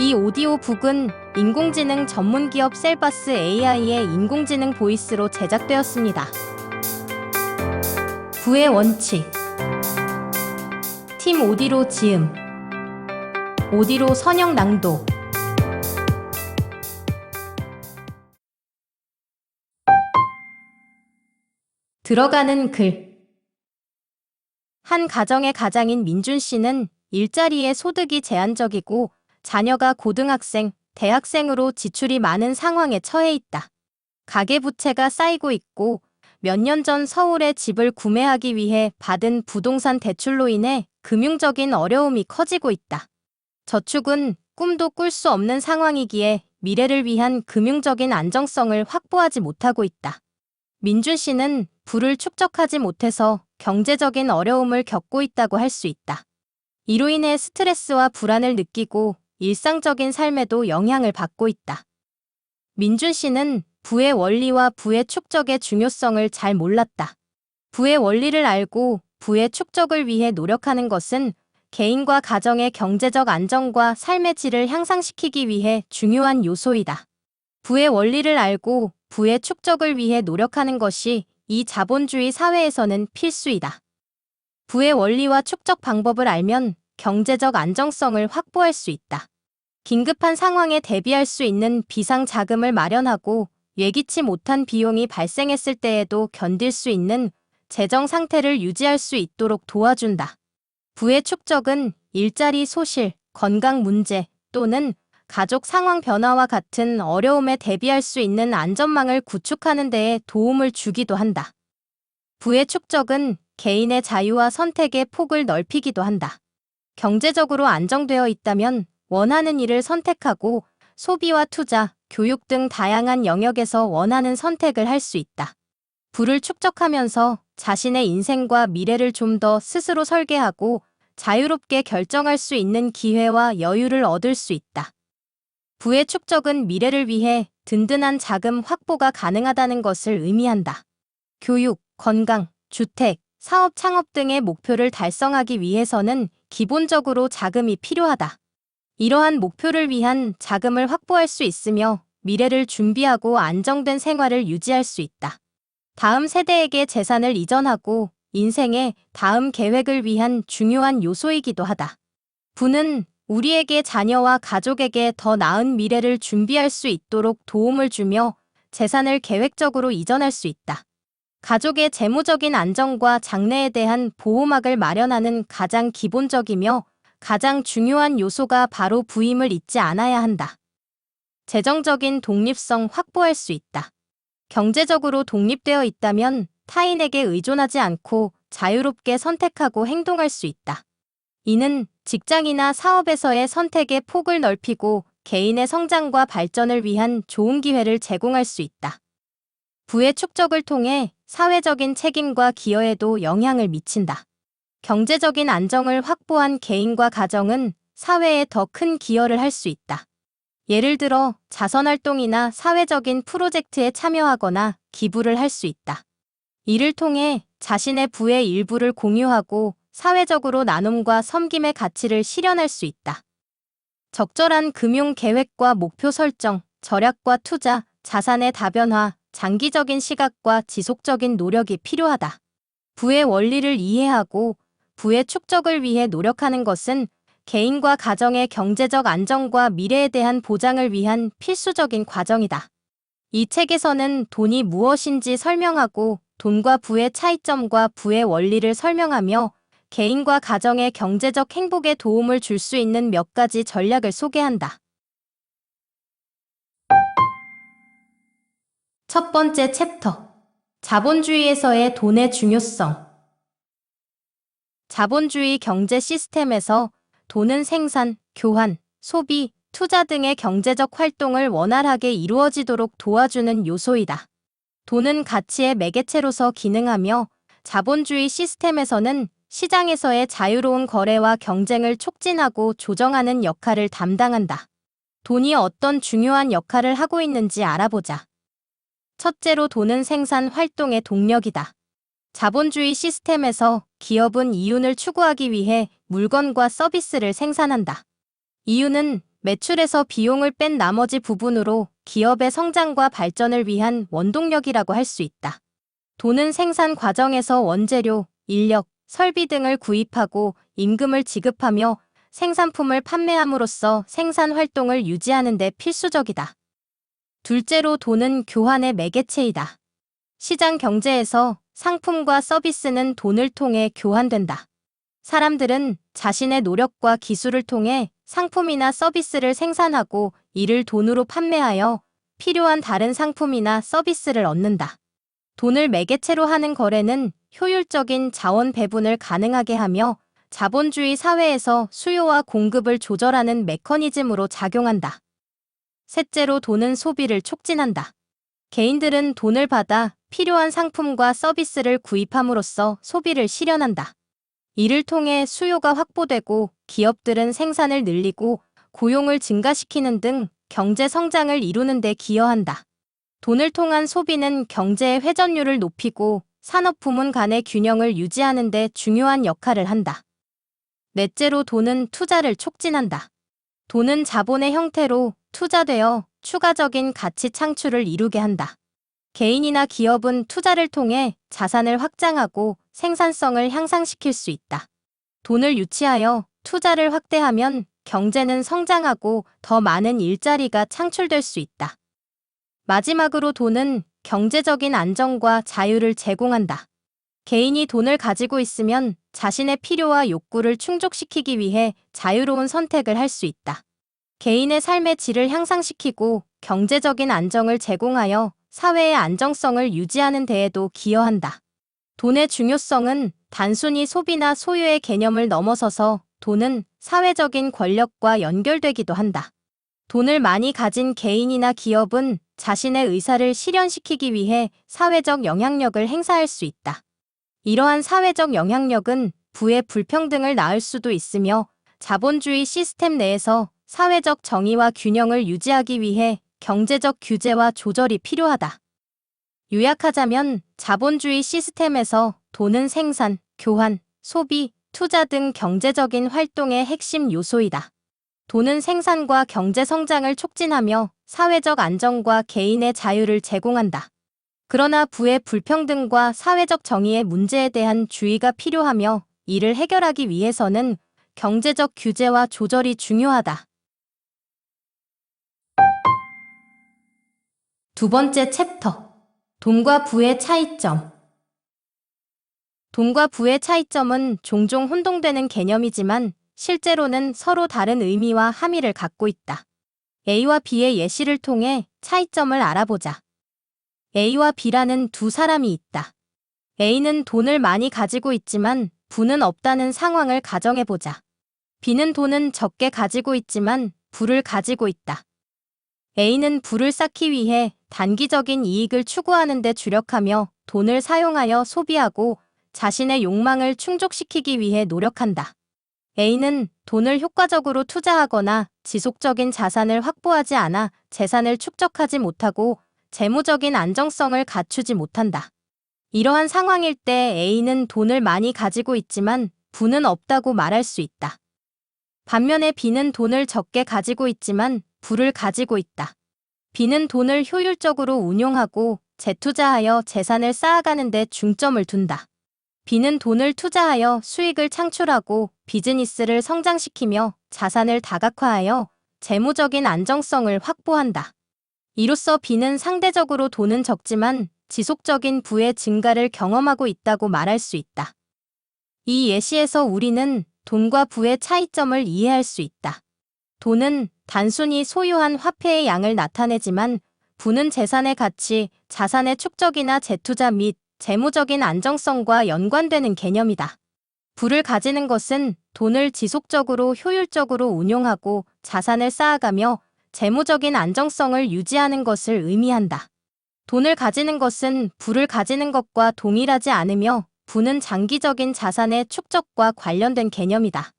이 오디오북은 인공지능 전문기업 셀바스 AI의 인공지능 보이스로 제작되었습니다. 부의 원칙. 팀 오디로 지음. 오디로 선형 낭독. 들어가는 글. 한 가정의 가장인 민준 씨는 일자리의 소득이 제한적이고 자녀가 고등학생, 대학생으로 지출이 많은 상황에 처해 있다. 가계부채가 쌓이고 있고 몇 년 전 서울에 집을 구매하기 위해 받은 부동산 대출로 인해 금융적인 어려움이 커지고 있다. 저축은 꿈도 꿀 수 없는 상황이기에 미래를 위한 금융적인 안정성을 확보하지 못하고 있다. 민준 씨는 부를 축적하지 못해서 경제적인 어려움을 겪고 있다고 할 수 있다. 이로 인해 스트레스와 불안을 느끼고 일상적인 삶에도 영향을 받고 있다. 민준 씨는 부의 원리와 부의 축적의 중요성을 잘 몰랐다. 부의 원리를 알고 부의 축적을 위해 노력하는 것은 개인과 가정의 경제적 안정과 삶의 질을 향상시키기 위해 중요한 요소이다. 부의 원리를 알고 부의 축적을 위해 노력하는 것이 이 자본주의 사회에서는 필수이다. 부의 원리와 축적 방법을 알면 경제적 안정성을 확보할 수 있다. 긴급한 상황에 대비할 수 있는 비상 자금을 마련하고 예기치 못한 비용이 발생했을 때에도 견딜 수 있는 재정 상태를 유지할 수 있도록 도와준다. 부의 축적은 일자리 소실, 건강 문제 또는 가족 상황 변화와 같은 어려움에 대비할 수 있는 안전망을 구축하는 데에 도움을 주기도 한다. 부의 축적은 개인의 자유와 선택의 폭을 넓히기도 한다. 경제적으로 안정되어 있다면 원하는 일을 선택하고 소비와 투자, 교육 등 다양한 영역에서 원하는 선택을 할 수 있다. 부를 축적하면서 자신의 인생과 미래를 좀 더 스스로 설계하고 자유롭게 결정할 수 있는 기회와 여유를 얻을 수 있다. 부의 축적은 미래를 위해 든든한 자금 확보가 가능하다는 것을 의미한다. 교육, 건강, 주택, 사업 창업 등의 목표를 달성하기 위해서는 기본적으로 자금이 필요하다. 이러한 목표를 위한 자금을 확보할 수 있으며 미래를 준비하고 안정된 생활을 유지할 수 있다. 다음 세대에게 재산을 이전하고 인생의 다음 계획을 위한 중요한 요소이기도 하다. 부는 우리에게 자녀와 가족에게 더 나은 미래를 준비할 수 있도록 도움을 주며 재산을 계획적으로 이전할 수 있다. 가족의 재무적인 안정과 장래에 대한 보호막을 마련하는 가장 기본적이며 가장 중요한 요소가 바로 부임을 잊지 않아야 한다. 재정적인 독립성 확보할 수 있다. 경제적으로 독립되어 있다면 타인에게 의존하지 않고 자유롭게 선택하고 행동할 수 있다. 이는 직장이나 사업에서의 선택의 폭을 넓히고 개인의 성장과 발전을 위한 좋은 기회를 제공할 수 있다. 부의 축적을 통해 사회적인 책임과 기여에도 영향을 미친다. 경제적인 안정을 확보한 개인과 가정은 사회에 더 큰 기여를 할 수 있다. 예를 들어 자선활동이나 사회적인 프로젝트에 참여하거나 기부를 할 수 있다. 이를 통해 자신의 부의 일부를 공유하고 사회적으로 나눔과 섬김의 가치를 실현할 수 있다. 적절한 금융 계획과 목표 설정, 절약과 투자, 자산의 다변화, 장기적인 시각과 지속적인 노력이 필요하다. 부의 원리를 이해하고 부의 축적을 위해 노력하는 것은 개인과 가정의 경제적 안정과 미래에 대한 보장을 위한 필수적인 과정이다. 이 책에서는 돈이 무엇인지 설명하고 돈과 부의 차이점과 부의 원리를 설명하며 개인과 가정의 경제적 행복에 도움을 줄 수 있는 몇 가지 전략을 소개한다. 첫 번째 챕터. 자본주의에서의 돈의 중요성. 자본주의 경제 시스템에서 돈은 생산, 교환, 소비, 투자 등의 경제적 활동을 원활하게 이루어지도록 도와주는 요소이다. 돈은 가치의 매개체로서 기능하며 자본주의 시스템에서는 시장에서의 자유로운 거래와 경쟁을 촉진하고 조정하는 역할을 담당한다. 돈이 어떤 중요한 역할을 하고 있는지 알아보자. 첫째로 돈은 생산 활동의 동력이다. 자본주의 시스템에서 기업은 이윤을 추구하기 위해 물건과 서비스를 생산한다. 이윤은 매출에서 비용을 뺀 나머지 부분으로 기업의 성장과 발전을 위한 원동력이라고 할 수 있다. 돈은 생산 과정에서 원재료, 인력, 설비 등을 구입하고 임금을 지급하며 생산품을 판매함으로써 생산 활동을 유지하는 데 필수적이다. 둘째로 돈은 교환의 매개체이다. 시장 경제에서 상품과 서비스는 돈을 통해 교환된다. 사람들은 자신의 노력과 기술을 통해 상품이나 서비스를 생산하고 이를 돈으로 판매하여 필요한 다른 상품이나 서비스를 얻는다. 돈을 매개체로 하는 거래는 효율적인 자원 배분을 가능하게 하며 자본주의 사회에서 수요와 공급을 조절하는 메커니즘으로 작용한다. 셋째로 돈은 소비를 촉진한다. 개인들은 돈을 받아 필요한 상품과 서비스를 구입함으로써 소비를 실현한다. 이를 통해 수요가 확보되고 기업들은 생산을 늘리고 고용을 증가시키는 등 경제 성장을 이루는 데 기여한다. 돈을 통한 소비는 경제의 회전율을 높이고 산업 부문 간의 균형을 유지하는 데 중요한 역할을 한다. 넷째로 돈은 투자를 촉진한다. 돈은 자본의 형태로 투자되어 추가적인 가치 창출을 이루게 한다. 개인이나 기업은 투자를 통해 자산을 확장하고 생산성을 향상시킬 수 있다. 돈을 유치하여 투자를 확대하면 경제는 성장하고 더 많은 일자리가 창출될 수 있다. 마지막으로 돈은 경제적인 안정과 자유를 제공한다. 개인이 돈을 가지고 있으면 자신의 필요와 욕구를 충족시키기 위해 자유로운 선택을 할 수 있다. 개인의 삶의 질을 향상시키고 경제적인 안정을 제공하여 사회의 안정성을 유지하는 데에도 기여한다. 돈의 중요성은 단순히 소비나 소유의 개념을 넘어서서 돈은 사회적인 권력과 연결되기도 한다. 돈을 많이 가진 개인이나 기업은 자신의 의사를 실현시키기 위해 사회적 영향력을 행사할 수 있다. 이러한 사회적 영향력은 부의 불평등을 낳을 수도 있으며 자본주의 시스템 내에서 사회적 정의와 균형을 유지하기 위해 경제적 규제와 조절이 필요하다. 요약하자면 자본주의 시스템에서 돈은 생산, 교환, 소비, 투자 등 경제적인 활동의 핵심 요소이다. 돈은 생산과 경제 성장을 촉진하며 사회적 안정과 개인의 자유를 제공한다. 그러나 부의 불평등과 사회적 정의의 문제에 대한 주의가 필요하며 이를 해결하기 위해서는 경제적 규제와 조절이 중요하다. 두 번째 챕터. 돈과 부의 차이점. 돈과 부의 차이점은 종종 혼동되는 개념이지만 실제로는 서로 다른 의미와 함의를 갖고 있다. A와 B의 예시를 통해 차이점을 알아보자. A와 B라는 두 사람이 있다. A는 돈을 많이 가지고 있지만 부는 없다는 상황을 가정해보자. B는 돈은 적게 가지고 있지만 부를 가지고 있다. A는 부를 쌓기 위해 단기적인 이익을 추구하는 데 주력하며 돈을 사용하여 소비하고 자신의 욕망을 충족시키기 위해 노력한다. A는 돈을 효과적으로 투자하거나 지속적인 자산을 확보하지 않아 재산을 축적하지 못하고 재무적인 안정성을 갖추지 못한다. 이러한 상황일 때 A는 돈을 많이 가지고 있지만 부는 없다고 말할 수 있다. 반면에 B는 돈을 적게 가지고 있지만 부를 가지고 있다. B는 돈을 효율적으로 운용하고 재투자하여 재산을 쌓아가는 데 중점을 둔다. B는 돈을 투자하여 수익을 창출하고 비즈니스를 성장시키며 자산을 다각화하여 재무적인 안정성을 확보한다. 이로써 B는 상대적으로 돈은 적지만 지속적인 부의 증가를 경험하고 있다고 말할 수 있다. 이 예시에서 우리는 돈과 부의 차이점을 이해할 수 있다. 돈은 단순히 소유한 화폐의 양을 나타내지만 부는 재산의 가치, 자산의 축적이나 재투자 및 재무적인 안정성과 연관되는 개념이다. 부를 가지는 것은 돈을 지속적으로 효율적으로 운용하고 자산을 쌓아가며 재무적인 안정성을 유지하는 것을 의미한다. 돈을 가지는 것은 부를 가지는 것과 동일하지 않으며 부는 장기적인 자산의 축적과 관련된 개념이다.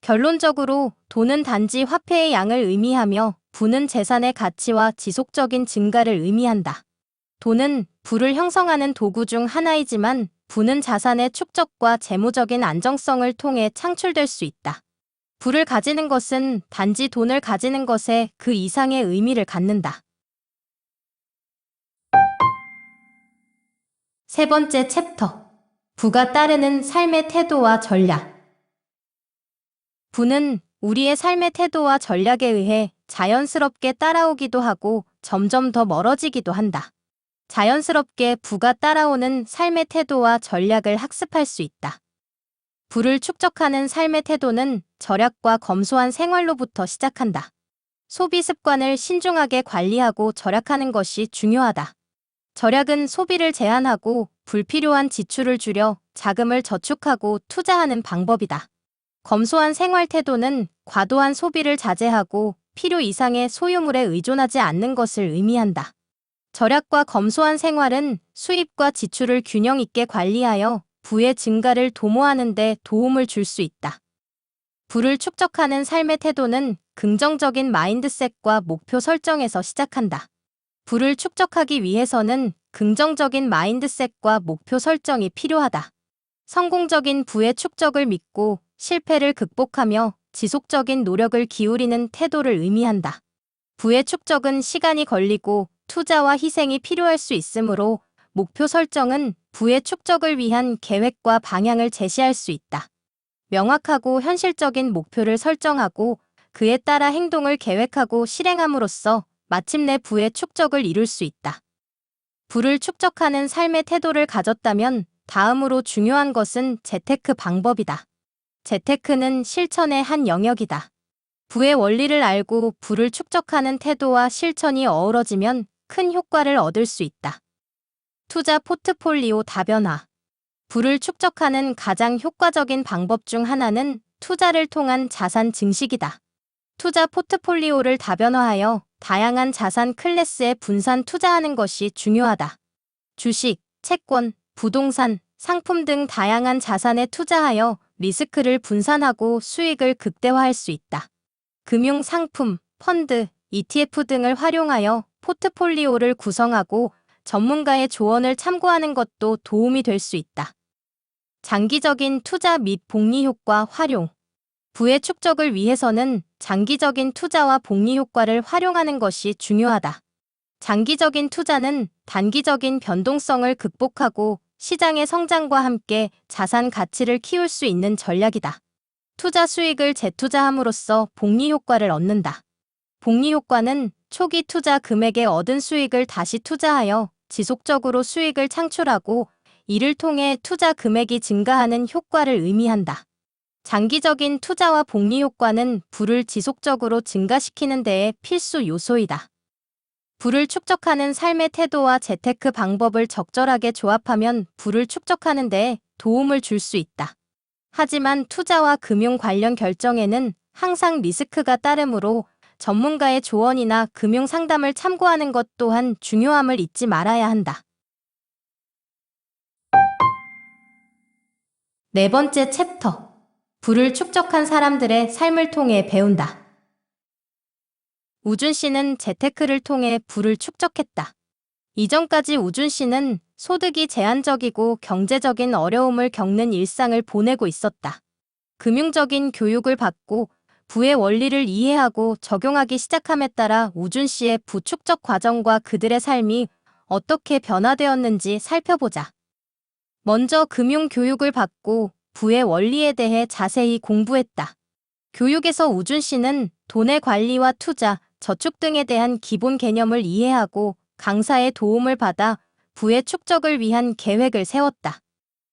결론적으로 돈은 단지 화폐의 양을 의미하며 부는 재산의 가치와 지속적인 증가를 의미한다. 돈은 부를 형성하는 도구 중 하나이지만 부는 자산의 축적과 재무적인 안정성을 통해 창출될 수 있다. 부를 가지는 것은 단지 돈을 가지는 것에 그 이상의 의미를 갖는다. 세 번째 챕터. 부가 따르는 삶의 태도와 전략. 부는 우리의 삶의 태도와 전략에 의해 자연스럽게 따라오기도 하고 점점 더 멀어지기도 한다. 자연스럽게 부가 따라오는 삶의 태도와 전략을 학습할 수 있다. 부를 축적하는 삶의 태도는 절약과 검소한 생활로부터 시작한다. 소비 습관을 신중하게 관리하고 절약하는 것이 중요하다. 절약은 소비를 제한하고 불필요한 지출을 줄여 자금을 저축하고 투자하는 방법이다. 검소한 생활 태도는 과도한 소비를 자제하고 필요 이상의 소유물에 의존하지 않는 것을 의미한다. 절약과 검소한 생활은 수입과 지출을 균형 있게 관리하여 부의 증가를 도모하는 데 도움을 줄 수 있다. 부를 축적하는 삶의 태도는 긍정적인 마인드셋과 목표 설정에서 시작한다. 부를 축적하기 위해서는 긍정적인 마인드셋과 목표 설정이 필요하다. 성공적인 부의 축적을 믿고 실패를 극복하며 지속적인 노력을 기울이는 태도를 의미한다. 부의 축적은 시간이 걸리고 투자와 희생이 필요할 수 있으므로 목표 설정은 부의 축적을 위한 계획과 방향을 제시할 수 있다. 명확하고 현실적인 목표를 설정하고 그에 따라 행동을 계획하고 실행함으로써 마침내 부의 축적을 이룰 수 있다. 부를 축적하는 삶의 태도를 가졌다면 다음으로 중요한 것은 재테크 방법이다. 재테크는 실천의 한 영역이다. 부의 원리를 알고 부를 축적하는 태도와 실천이 어우러지면 큰 효과를 얻을 수 있다. 투자 포트폴리오 다변화. 부를 축적하는 가장 효과적인 방법 중 하나는 투자를 통한 자산 증식이다. 투자 포트폴리오를 다변화하여 다양한 자산 클래스에 분산 투자하는 것이 중요하다. 주식, 채권, 부동산, 상품 등 다양한 자산에 투자하여 리스크를 분산하고 수익을 극대화할 수 있다. 금융 상품, 펀드, ETF 등을 활용하여 포트폴리오를 구성하고 전문가의 조언을 참고하는 것도 도움이 될 수 있다. 장기적인 투자 및 복리 효과 활용. 부의 축적을 위해서는 장기적인 투자와 복리 효과를 활용하는 것이 중요하다. 장기적인 투자는 단기적인 변동성을 극복하고 시장의 성장과 함께 자산 가치를 키울 수 있는 전략이다. 투자 수익을 재투자함으로써 복리 효과를 얻는다. 복리 효과는 초기 투자 금액에 얻은 수익을 다시 투자하여 지속적으로 수익을 창출하고 이를 통해 투자 금액이 증가하는 효과를 의미한다. 장기적인 투자와 복리 효과는 부를 지속적으로 증가시키는 데에 필수 요소이다. 부를 축적하는 삶의 태도와 재테크 방법을 적절하게 조합하면 부를 축적하는 데에 도움을 줄 수 있다. 하지만 투자와 금융 관련 결정에는 항상 리스크가 따르므로 전문가의 조언이나 금융 상담을 참고하는 것 또한 중요함을 잊지 말아야 한다. 네 번째 챕터. 부를 축적한 사람들의 삶을 통해 배운다. 우준 씨는 재테크를 통해 부를 축적했다. 이전까지 우준 씨는 소득이 제한적이고 경제적인 어려움을 겪는 일상을 보내고 있었다. 금융적인 교육을 받고 부의 원리를 이해하고 적용하기 시작함에 따라 우준 씨의 부 축적 과정과 그들의 삶이 어떻게 변화되었는지 살펴보자. 먼저 금융 교육을 받고 부의 원리에 대해 자세히 공부했다. 교육에서 우준 씨는 돈의 관리와 투자, 저축 등에 대한 기본 개념을 이해하고 강사의 도움을 받아 부의 축적을 위한 계획을 세웠다.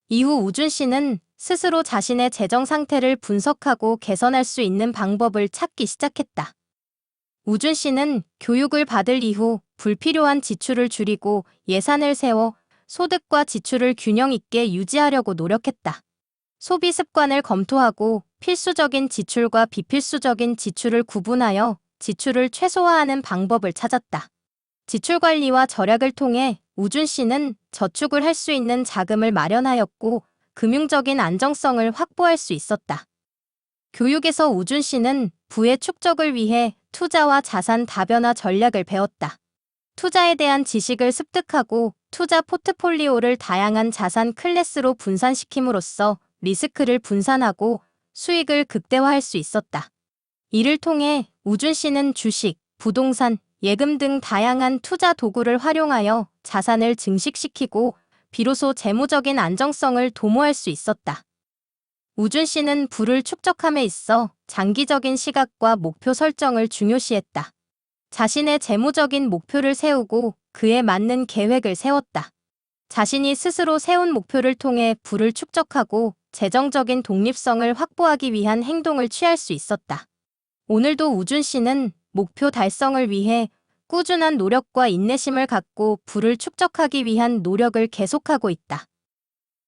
이후 우준 씨는 스스로 자신의 재정 상태를 분석하고 개선할 수 있는 방법을 찾기 시작했다. 우준 씨는 교육을 받을 이후 불필요한 지출을 줄이고 예산을 세워 소득과 지출을 균형 있게 유지하려고 노력했다. 소비 습관을 검토하고 필수적인 지출과 비필수적인 지출을 구분하여 지출을 최소화하는 방법을 찾았다. 지출 관리와 절약을 통해 우준 씨는 저축을 할 수 있는 자금을 마련하였고 금융적인 안정성을 확보할 수 있었다. 교육에서 우준 씨는 부의 축적을 위해 투자와 자산 다변화 전략을 배웠다. 투자에 대한 지식을 습득하고 투자 포트폴리오를 다양한 자산 클래스로 분산시킴으로써 리스크를 분산하고 수익을 극대화할 수 있었다. 이를 통해 우준 씨는 주식, 부동산, 예금 등 다양한 투자 도구를 활용하여 자산을 증식시키고 비로소 재무적인 안정성을 도모할 수 있었다. 우준 씨는 부를 축적함에 있어 장기적인 시각과 목표 설정을 중요시했다. 자신의 재무적인 목표를 세우고 그에 맞는 계획을 세웠다. 자신이 스스로 세운 목표를 통해 부를 축적하고 재정적인 독립성을 확보하기 위한 행동을 취할 수 있었다. 오늘도 우준 씨는 목표 달성을 위해 꾸준한 노력과 인내심을 갖고 부를 축적하기 위한 노력을 계속하고 있다.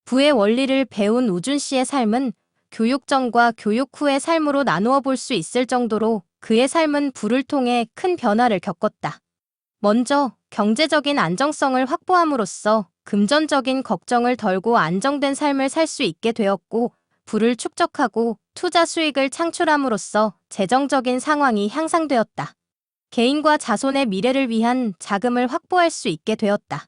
부의 원리를 배운 우준 씨의 삶은 교육 전과 교육 후의 삶으로 나누어 볼 수 있을 정도로 그의 삶은 부를 통해 큰 변화를 겪었다. 먼저 경제적인 안정성을 확보함으로써 금전적인 걱정을 덜고 안정된 삶을 살 수 있게 되었고, 부를 축적하고 투자 수익을 창출함으로써 재정적인 상황이 향상되었다. 개인과 자손의 미래를 위한 자금을 확보할 수 있게 되었다.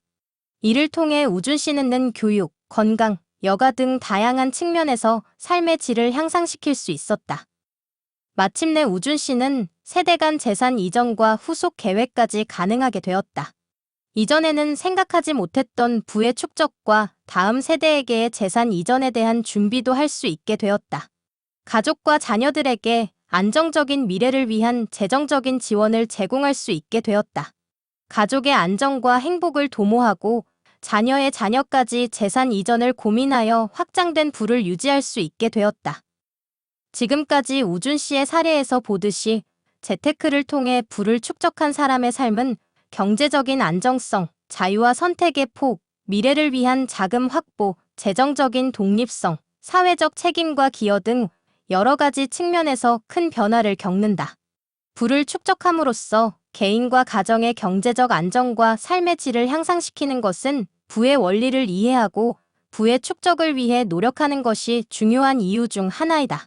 이를 통해 우준 씨는 교육, 건강, 여가 등 다양한 측면에서 삶의 질을 향상시킬 수 있었다. 마침내 우준 씨는 세대 간 재산 이전과 후속 계획까지 가능하게 되었다. 이전에는 생각하지 못했던 부의 축적과 다음 세대에게의 재산 이전에 대한 준비도 할 수 있게 되었다. 가족과 자녀들에게 안정적인 미래를 위한 재정적인 지원을 제공할 수 있게 되었다. 가족의 안정과 행복을 도모하고 자녀의 자녀까지 재산 이전을 고민하여 확장된 부를 유지할 수 있게 되었다. 지금까지 우준 씨의 사례에서 보듯이 재테크를 통해 부를 축적한 사람의 삶은 경제적인 안정성, 자유와 선택의 폭, 미래를 위한 자금 확보, 재정적인 독립성, 사회적 책임과 기여 등 여러 가지 측면에서 큰 변화를 겪는다. 부를 축적함으로써 개인과 가정의 경제적 안정과 삶의 질을 향상시키는 것은 부의 원리를 이해하고 부의 축적을 위해 노력하는 것이 중요한 이유 중 하나이다.